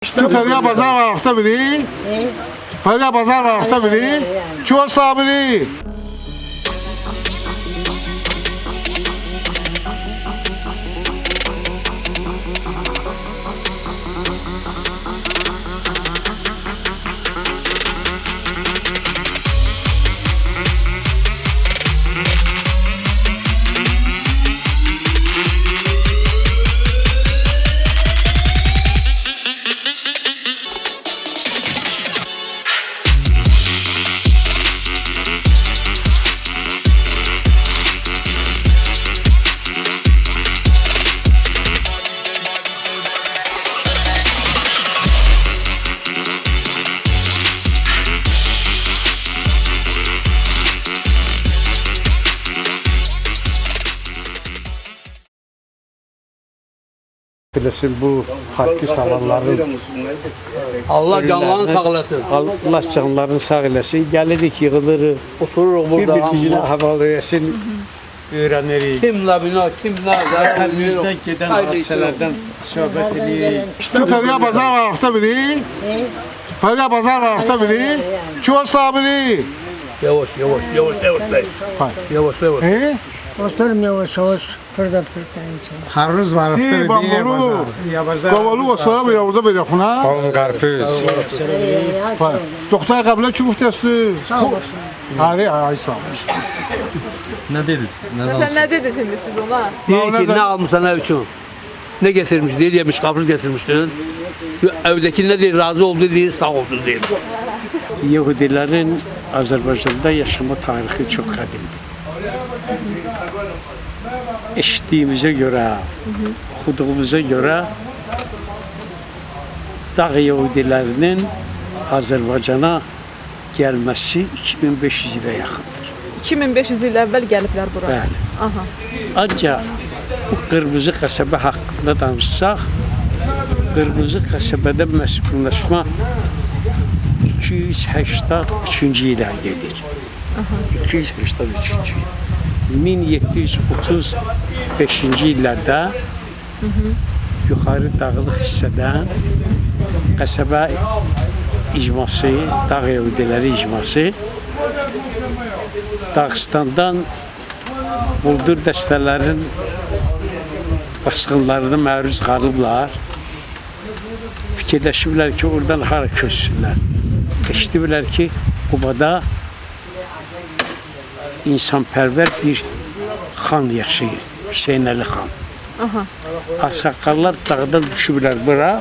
Perya bazar var hafta biri. Perya bazar var hafta biri. Çok sabri. Bilesin bu parkı salanların Allah canlarını sağ eləsin. Allah canlarını sağ eləsin. Gelirik, yığılırıq. Otururuq burada. Bir-birimizin havalayasın, öğrenirik. Kim labina, kim ne? Əlimizdən gedən hadisələrdən söhbət edirik. Perya bazar var hafta biri. Perya bazar var hafta biri. Çok sabri. Yavaş, yavaş, yavaş, yavaş bey. Yavaş, yavaş. Oturum yavaş yavaş fırda fırda. Harunuz var hafta Si biri. bamburu. Kavalu sonra bir orada bir yakına. Qavun qarpız. Doktor kabile çubuk testi. Sağ olasın. Hari ay sağ ol. Sen ne dedin şimdi siz ona? Deyir ki ne almışsan ev için? Ne getirmiş diye demiş, kapris getirmiştin. Evdeki ne diye razı oldu diye sağ oldu diye. Yahudilerin Azerbaycan'da yaşama tarihi çok kadim. Eşittiğimize göre, okuduğumuza göre Dağ Yahudilerinin Azerbaycan'a gelmesi 2500 yıla yakındır. 2500 yıl evvel gelipler buraya. Bəli. Aha. Ancaq bu Qırmızı qəsəbə haqqında danışsaq, Qırmızı qəsəbədə məskunlaşma 283-cü ilə gedir. 283-cü il. 1735-ci illərdə yuxarı dağlıq hissədən qəsəbə icması, dağ Yahudiləri icması Dağıstandan buldur dəstələrin basqınlarına məruz qalıblar. Fikirləşiblər ki, oradan hara köçsünlər. Eşitiblər ki, Qubada insanpərvər bir xan yaşayır, Hüseyn Əli xan. Ağsaqqallar dağdan düşüblər bura,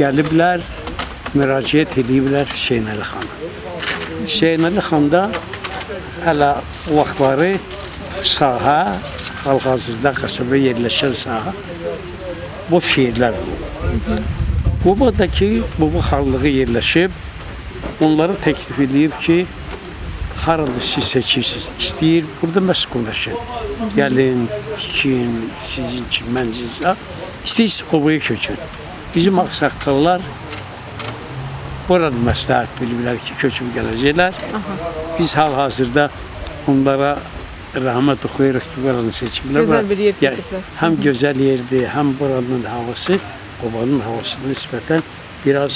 gəliblər, müraciət ediblər Hüseyn Əli xana. Hüseyn Əli xan da hələ vaxtları sahə, hal-hazırda qəsəbə yerləşən sahə boş yerlər olur. Qubadakı bu xanlığı yerləşib, onlara təklif edib ki, harada siz seçirsiniz, istəyir, burada məskunlaşın. Gəlin, tikin, sizin ki, məncinizə, istəyirsiniz Qubaya köçün. Bizim ağsaqqallar burada məsləhət bilirlər ki, köçüb gələcəklər. Biz hal-hazırda onlara rəhmət oxuyuruq ki, buranı seçiblər. Gözəl bir yer seçiblər. Həm gözəl yerdir, həm buranın havası, Qubanın havasına nisbətən biraz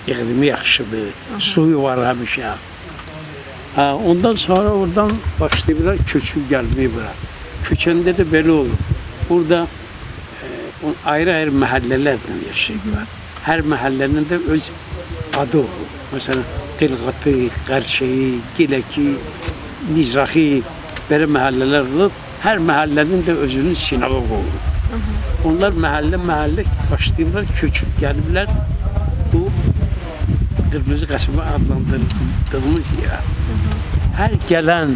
iqlimi yaxşıdır, suyu var həmişə. Ondan sonra oradan başlayırlar köçüb gəlməyə bura. Köçəndə də belə olur. Burada ayrı-ayrı məhəllələrlə yaşayırlar. Hər məhəllənin də öz adı olur. Məsələn, Qılğatı, Qərşəyi, Giləki, Mizraxi, belə məhəllələr olub. Hər məhəllənin də özünün sinagog olur. Onlar məhəllə başlayırlar, köçüb gəliblər bu Qırmızı qəsəbə adlandırdığımız yerə. Hər gələn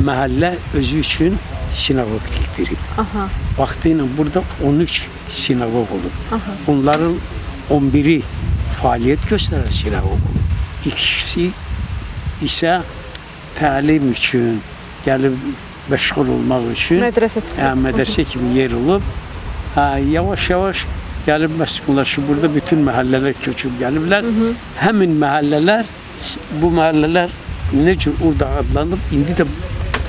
məhəllə özü üçün sinagog tikdirir. Vaxtı ilə burada 13 sinagog olur. Onların 11-i fəaliyyət göstərən sinagog olur. İkisi isə təlim üçün, gəlib məşğul olmaq üçün mədrəsə kimi yer olub. Yavaş-yavaş gəlib məskunlaşıb, burada bütün məhəllələr köçüb gəliblər. Həmin məhəllələr, bu məhəllələr ne cür orada adlanıb, indi də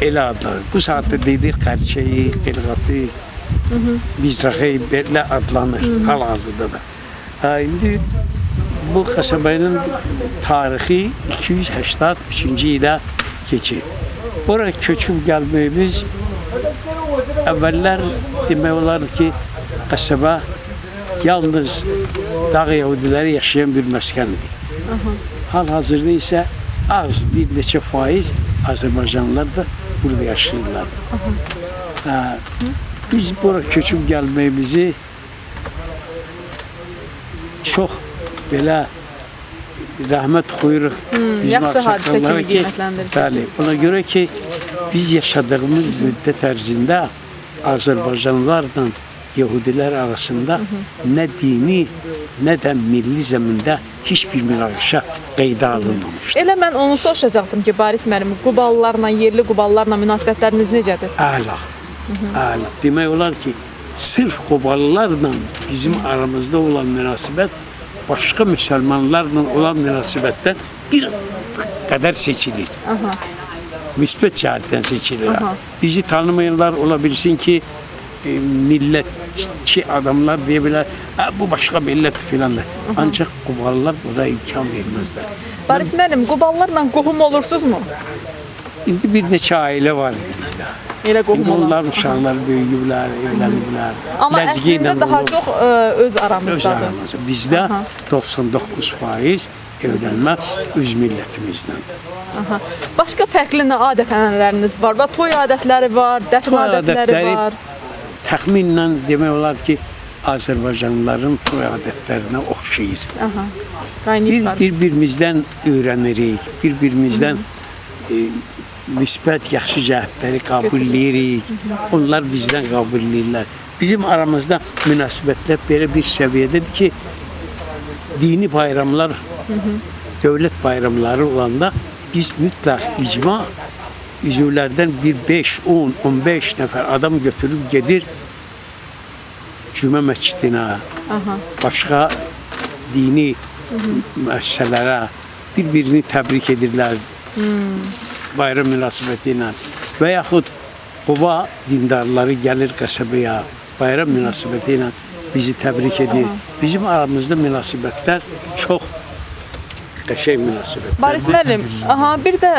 elə adlanır. Bu saatdə dedik Qərçəyi, Qılğatı, Mizraxı belə adlanır hal-hazırda da. İndi bu kasabanın tarihi 283-cü ilə keçir. Bura köçüb gəlməyimiz əvvəllər demək olar ki, kasaba yalnız dağ Yahudiləri yaşayan bir məskən idi. Hal-hazırda isə az bir neçə faiz Azərbaycanlılar da burada yaşayırlar. Biz bura köçüb gəlməyimizi çox belə rəhmət xuyuruq bizim yaxşı hadisə ağsaqqallara kimi qiymətləndirirsiniz. Bəli, ona görə ki, biz yaşadığımız müddət ərzində Azərbaycanlılarla Yahudilər arasında nə dini, nə də milli zəmində heç bir münaqişə qeydə alınmamışdır. Elə mən onu soruşacaqdım ki, Baris müəllim, Quballılarla, yerli Quballılarla münasibətləriniz necədir? Əla, əla. Demək olar ki, sırf Quballılarla bizim aramızda olan münasibət başqa müsəlmanlarla olan münasibətdən bir qədər seçilir. Müsbət cəhətdən seçilir. Bizi tanımayanlar ola bilsin ki, millətçi adamlar deyə bilər, bu başqa millət filandır. Ancaq Quballılar buna imkan verməzlər. Baris müəllim, Quballılarla qohum olursunuzmu? İndi bir neçə ailə var bizdə. Elə qohum İndi olan. onların uşaqları böyüyüblər, evləniblər. Amma Ləzgi ilə əslində daha olub. çox öz Öz aramızdadır. aramızda. Bizdə 99% evlənmə öz millətimizdən. Başqa fərqli nə adət-ənənələriniz var? Və toy adətləri var, dəfn Toy adətləri adətləri var. təxminən demək olar ki, Azərbaycanlıların toy adətlərinə oxşayır. Qaynayıb qarışıq. Bir-birimizdən öyrənirik, bir-birimizdən müsbət yaxşı cəhətləri qəbulləyirik. Onlar bizdən qəbulləyirlər. Bizim aramızda münasibətlər belə bir səviyyədədir ki, dini bayramlar, dövlət bayramları olanda biz mütləq icma üzvlərdən bir 5, 10, 15 nəfər adam götürüb gedir cümə məscidinə, başqa dini müəssisələrə bir-birini təbrik edirlər bayram münasibəti ilə və yaxud Quba dindarları gəlir qəsəbəyə bayram münasibəti ilə bizi təbrik edir. Bizim aramızda münasibətlər çox qəşəng münasibətlər. Baris müəllim, bir də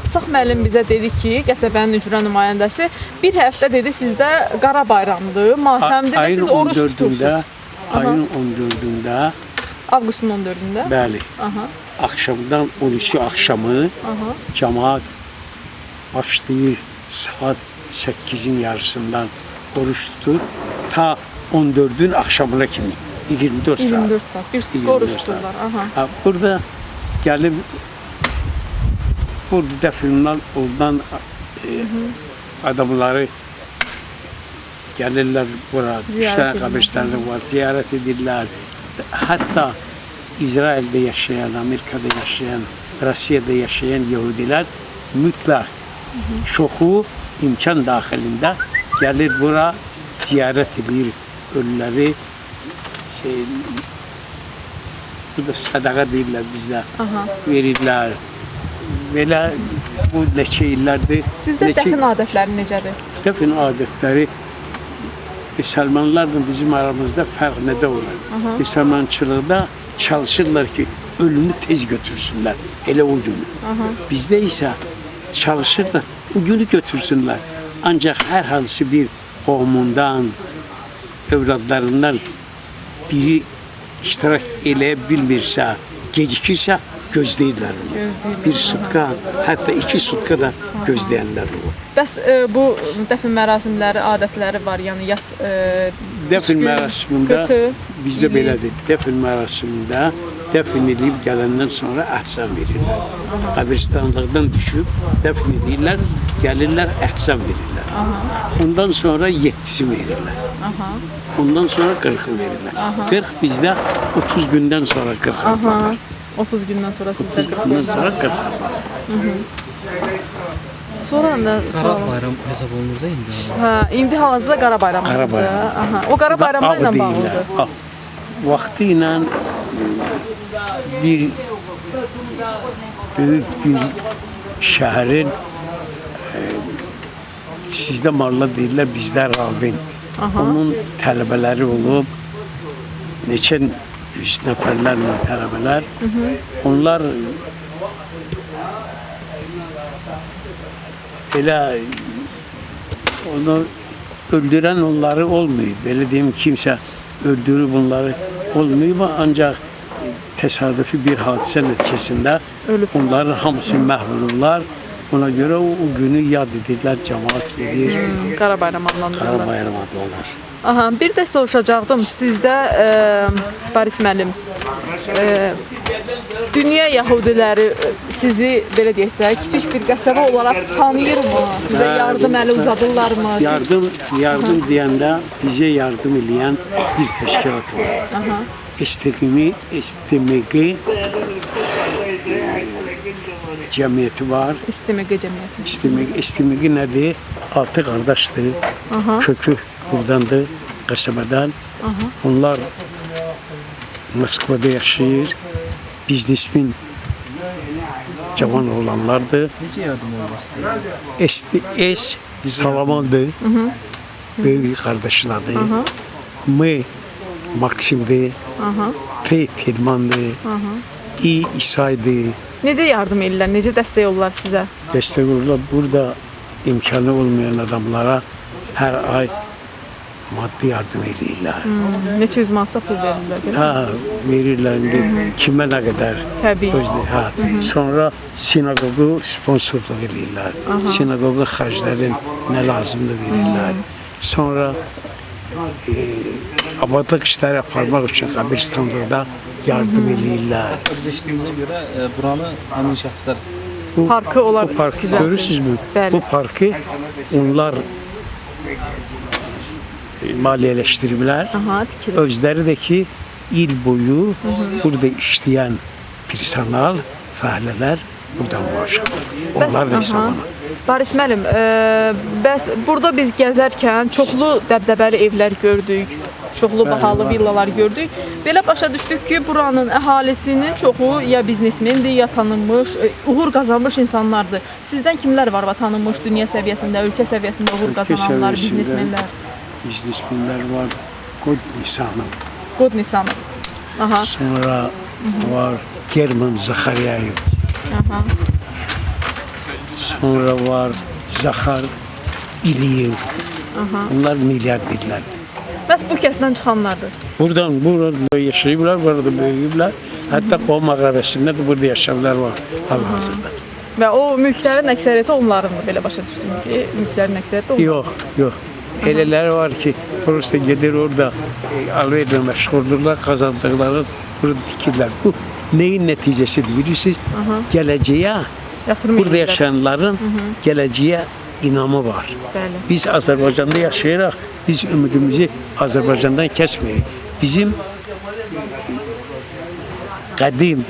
Pısaq müəllim bizə dedi ki, qəsəbənin ücra nümayəndəsi bir həftə dedi sizdə Qara bayramdır, matəmdir və siz oruç tutursunuz. Ayın 14-də, Avqustun 14-də. bəli, axşamdan 13 axşamı cəmaat başlayır saat 8-in yarısından oruç tutur ta 14-ün axşamına kimi 24 saat. 24 saat. Bir sutqa oruç tuturlar. Burada gəlib burada dəfnlər ondan adamları gəlirlər bura, üç dənə qəbirstanı var, ziyarət edirlər. Hətta İsraildə yaşayan, Amerikada yaşayan, Rusiyada yaşayan Yahudilər mütləq çoxu imkan daxilində gəlir bura, ziyarət edir ölüləri. Burada sadaqa deyirlər bizdə, verirlər. Belə bu neçə illərdir. Sizdə dəfn adətləri necədir? Dəfn adətləri müsəlmanlarla bizim aramızda fərq nədə olur? Müsəlmançılıqda çalışırlar ki, ölünü tez götürsünlər, elə o günü. Bizdə isə çalışırlar, o günü götürsünlər. Ancaq hər hansı bir qohumundan, övladlarından biri iştirak eləyə bilmirsə, gecikirsə, gözləyirlər onu. Bir sutka, hətta 2 sutka da gözləyənlər olur. Bəs bu dəfn mərasimləri, adətləri var, yəni yas Dəfn mərasimində bizdə belədir. Dəfn mərasimində dəfn edib gələndən sonra əhsan verirlər. Qəbirstanlıqdan düşüb dəfn edirlər, gəlirlər əhsan verirlər. Ondan sonra 7-si verirlər. Ondan sonra 40-ı verirlər. 40 bizdə 30 gündən sonra 40 yaparlar. 30 gündən sonra sizdə 40 Ondan sonra 40 yaparlar. Sonra nə? Qara bayram hesab olunur da indi. İndi hal-hazırda Qara bayramımızdır. Qara bayram. O Qara bayramlarla bağlıdır. Vaxtı ilə bir böyük bir şəhərin sizdə marla deyirlər, bizdə ravin. Onun tələbələri olub, neçə 100 nəfərlərlə tələbələr. Onlar elə onu öldürən onları olmayıb. Belə deyim, kimsə öldürüb onları olmayıb, ancaq təsadüfi bir hadisə nəticəsində onların hamısı məhv olurlar. Ona görə o günü yad edirlər, cəmaat gedir, Qara bayram adlandırırlar. Qara bayram adlanır. Aha, bir də soruşacaqdım sizdə Baris müəllim. Dünya yəhudiləri sizi belə deyək də kiçik bir qəsəbə olaraq tanıyırmı? Sizə yardım əli uzadırlarmı? Yardım deyəndə bizə yardım edən bir təşkilat var. STMG cəmiyyəti var. İSTMG cəmiyyəti. STMG nədir? Altı qardaşdır. Kökü burdandır, qəsəbədən. Onlar Moskvada yaşayır. Biznesmen cavan olanlardır. Necə yardım olursunuz? S Salamandır. Böyük kardeşlerdir. M Maksim'dir. T Tilman'dır. İ İsa'ydır. Necə yardım edirlər? Necə dəstək olurlar sizə? Destek olurlar. Burada imkanı olmayan adamlara her ay maddi yardım edirlər. Neçə yüz manatsa pul verirlər? Ha, verirlər indi kimə nə qədər. Təbii. Ha. Sonra sinagogu sponsorluq edirlər. Sinagoga xərclərin nə lazımdır verirlər. Sonra abadlıq işləri aparmaq üçün qəbirstanlıqda yardım edirlər. Biz eşitdiyimizə görə buranı həmin şəxslər Parkı olar Bu parkı sizə. görürsünüzmü? Bəli. Bu parkı onlar maliyyələşdiriblər. Aha, tikilir. Özləri də ki il boyu burada işləyən personal, fəhlələr buradan var. Onlar da hesabına. Baris müəllim, bəs burada biz gəzərkən çoxlu dəbdəbəli evlər gördük, çoxlu bahalı villalar gördük. Belə başa düşdük ki, buranın əhalisinin çoxu ya biznesmendir, ya tanınmış, uğur qazanmış insanlardır. Sizdən kimlər var tanınmış dünya səviyyəsində, ölkə səviyyəsində uğur qazananlar, biznesmenlər? Biznesmenlər var. Kod Nisanov. Qod Nisanov. Aha. Sonra var German Zakharyayev. Aha. Sonra var Zakhar İliyev. Bunlar milyarderlər. Bəs bu kənddən çıxanlardır. Burada yaşayıblar, burada böyüyüblər. Hətta Qom məğrəbəsində də burada yaşayanlar var hal-hazırda. Və o mülklərin əksəriyyəti onlarındır, belə başa düşdüm ki, mülklərin əksəriyyəti onlardır. Yox. Elələri var ki, prosta gedir orada alverlə məşğuldurlar, qazandıqları burada dikirlər. Bu neyin nəticəsidir bilirsiniz? Gələcəyə, Yatırım burada edirlər. yaşayanların gələcəyə inamı var. Bəli. Biz Azərbaycanda yaşayırıq, biz ümidimizi Azərbaycandan kəsməyirik. Bizim qədim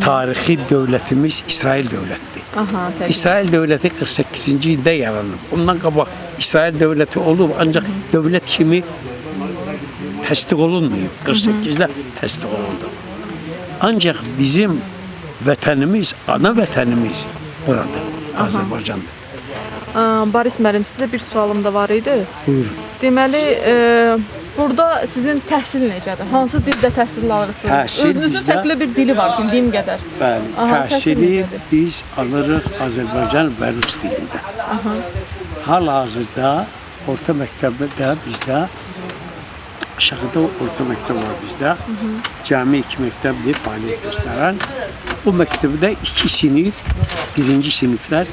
tarixi dövlətimiz İsrail dövlətidir. Aha, təbii. İsrail dövləti 48-ci ildə yaranıb. Ondan qabaq İsrail dövləti olub, ancaq dövlət kimi təsdiq olunmayıb. 48-də təsdiq olundu. Ancaq bizim vətənimiz, ana vətənimiz buradır, Azərbaycandır. Baris müəllim, sizə bir sualım da var idi. Buyurun. Deməli, burada sizin təhsil necədir? Hansı dildə təhsil alırsınız? Təhsil Özünüzün bizdə- fərqli bir dili var, bildiyim qədər. Bəli, Aha, təhsil təhsili necədir? biz alırıq Azərbaycan və Rus dilində. Hal-hazırda orta məktəbdə bizdə aşağıda orta məktəb var bizdə. Cəmi 2 məktəbdir fəaliyyət göstərən. Bu məktəbdə 2 sinif, birinci siniflər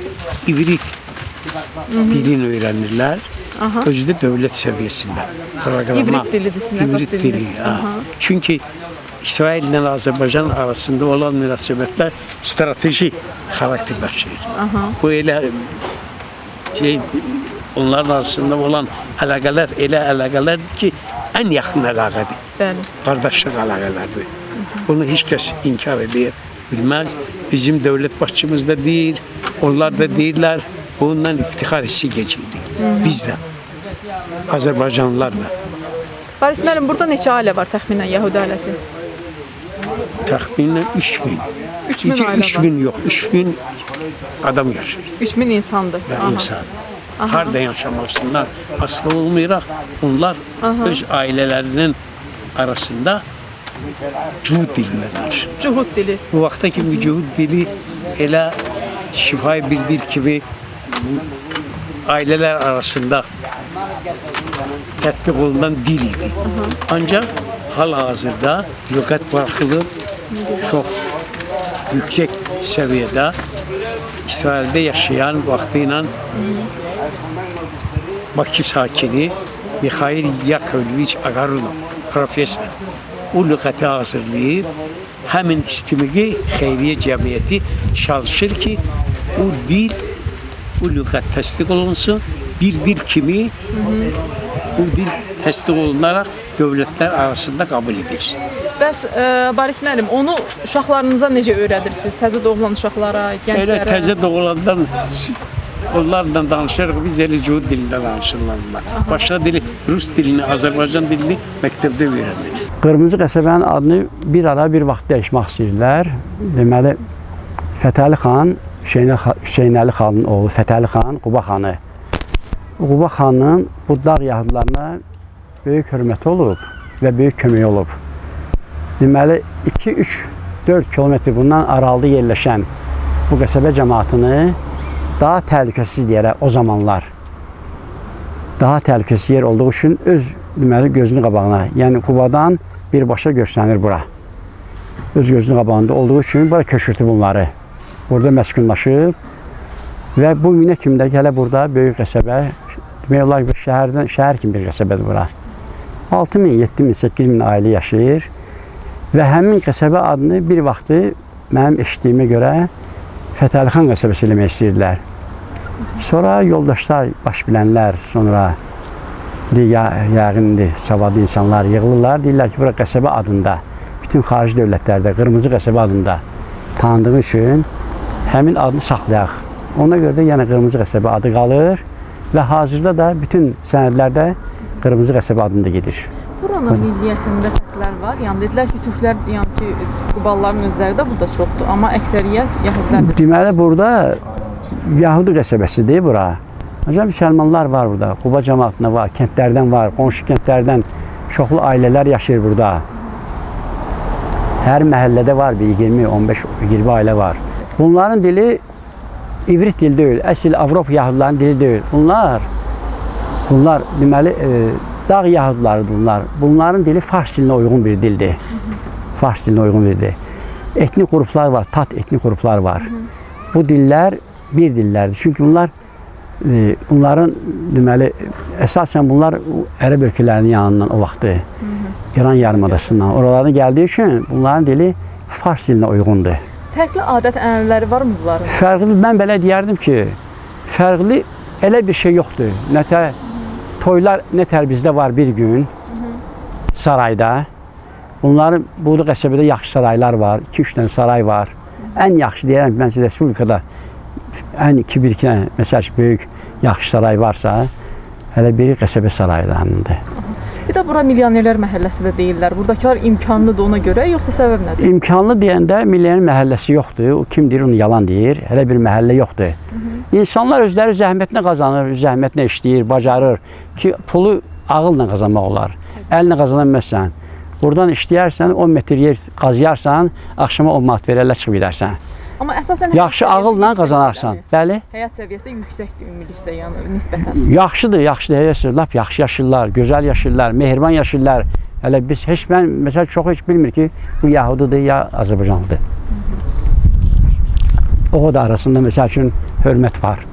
ivrit dilini öyrənirlər. Özü də dövlət səviyyəsində. Proqrama. İbrit dilidir sizin əsas İbrit diliniz. dili. Çünki İsrail ilə Azərbaycan arasında olan münasibətlər strateji xarakter daşıyır. Bu elə onların arasında olan əlaqələr elə əlaqələrdir ki, ən yaxın əlaqədir. Bəli. Qardaşlıq əlaqələrdir. Bunu heç kəs inkar edə bilməz. Bizim dövlət başçımız da deyir, onlar da deyirlər. Bundan iftixar hissi geçirdik. Biz də. Azərbaycanlılar da. Baris müəllim, burada neçə ailə var təxminən Yəhudi ailəsi? Təxminən 3000. 3000 ailə var. 3000 yox, 3000 adam yaşayır. 3000 insandır. Və insan. Harada yaşamasından asılı olmayaraq onlar öz ailələrinin arasında Cuhud dilində danışır. Cuhud dili. Bu vaxta kimi cuhud dili elə şifai bir dil kimi ailələr arasında tətbiq olunan dil idi. Ancaq hal-hazırda lüğət buraxılıb çox yüksək səviyyədə İsraildə yaşayan vaxtı ilə Bakı sakini Mikhail Yakovleviç Agaronov professor o lüğəti hazırlayıb həmin İstimiqi Xeyriyyə Cəmiyyəti çalışır ki, o dil, o lüğət təsdiq olunsun, bir dil kimi bu dil təsdiq olunaraq dövlətlər arasında qəbul edilsin. Bəs Boris müəllim, onu uşaqlarınıza necə öyrədirsiniz? Təzə doğulan uşaqlara, Elə gənclərə? təzə doğulandan onlarla danışırıq, biz elə cuhud dilində danışırlar. Başqa dili, Rus dilini, Azərbaycan dilini məktəbdə öyrənir. Qırmızı qəsəbənin adını bir ara bir vaxt dəyişmək istəyirlər. Deməli, Fətəli xan, Hüseynəli xanın oğlu Fətəli xan, Quba xanı. Quba xanın bu dağ yahudlarına böyük hörməti olub və böyük köməyi olub. Deməli, 2-3-4 kilometr bundan aralıda yerləşən bu qəsəbə cəmaatını daha təhlükəsiz yerə o zamanlar daha təhlükəsiz yer olduğu üçün öz deməli gözünün qabağına, yəni Qubadan birbaşa görsənir bura. Öz gözünün qabağında olduğu üçün bura köçürtü bunları. Burada məskunlaşıb və bu günə kimi də hələ burada böyük qəsəbə, demək olar ki, şəhər kimi bir qəsəbədir bura. 6 min, 7 min, 8 min ailə yaşayır və həmin qəsəbə adını bir vaxtı mənim eşitdiyimə görə Fətəli xan qəsəbəsi eləmək istəyirdilər. Sonra yoldaşlar, baş bilənlər, sonra yəqindir, savadlı insanlar yığılırlar, deyirlər ki, bura qəsəbə adında, bütün xarici dövlətlərdə qırmızı qəsəbə adında tanıdığı üçün həmin adını saxlayaq. Ona görə də yəni qırmızı qəsəbə adı qalır və hazırda da bütün sənədlərdə qırmızı qəsəbə adında gedir. Buranın milliyyətində fərqlər var. Yəni dedilər ki, türklər, yəni ki, Qubalıların özləri də burada çoxdur, amma əksəriyyət yəhudlərdir. Deməli, burada Yahudi qəsəbəsidir bura. Ancaq müsəlmanlar var burada, Quba cəmaatında var, kəndlərdən var, qonşu kəndlərdən çoxlu ailələr yaşayır burada. Hər məhəllədə var bir 20-15-20 ailə var. Bunların dili ivrit dil deyil, əsl Avropa yahudilərinin dili deyil. Bunlar deməli dağ yahudilarıdır bunlar. Bunların dili fars dilinə uyğun bir dildir. Fars dilinə uyğun bir dildir. Etnik qruplar var, tat etnik qruplar var. Bu dillər bir dillərdir. Çünki bunların deməli əsasən bunlar Ərəb ölkələrinin yanından o vaxtı İran yarımadasından oralardan gəldiyi üçün bunların dili fars dilinə uyğundur. Fərqli adət-ənənələri varmı bunların? Fərqli, mən belə deyərdim ki, fərqli elə bir şey yoxdur. Nətər toylar nətər bizdə var bir gün sarayda. Bunların burada qəsəbədə yaxşı saraylar var, 2-3 dənə saray var. Ən yaxşı deyərəm ki, məncə Respublikada ən 2-1 dənə məsəl ki, böyük yaxşı saray varsa, hələ biri qəsəbə saraylarındadır. Bir də bura milyonerlər məhəlləsi də deyirlər. Buradakılar imkanlıdır ona görə, yoxsa səbəb nədir? İmkanlı deyəndə milyoner məhəlləsi yoxdur. O kim deyir, onu yalan deyir. Hələ bir məhəllə yoxdur. İnsanlar özləri zəhmətinə qazanır, zəhmətinə işləyir, bacarır ki, pulu ağılla qazanmaq olar. Əlinə qazanamazsan. Buradan işləyərsən, 10 metr yer qazıyarsan, axşama 10 manat verərlər, çıxıb gedərsən. Amma əsasən Yaxşı ağılla qazanarsan. Bəli. Həyat səviyyəsi yüksəkdir ümumilikdə, yəni nisbətən. Yaxşıdır, yaxşıdır. Lap yaxşı yaşayırlar, gözəl yaşayırlar, mehriban yaşayırlar. Hələ biz mən məsəl heç bilmir ki, bu Yahudidir ya Azərbaycanlıdır. O da arasında məsəl üçün hörmət var.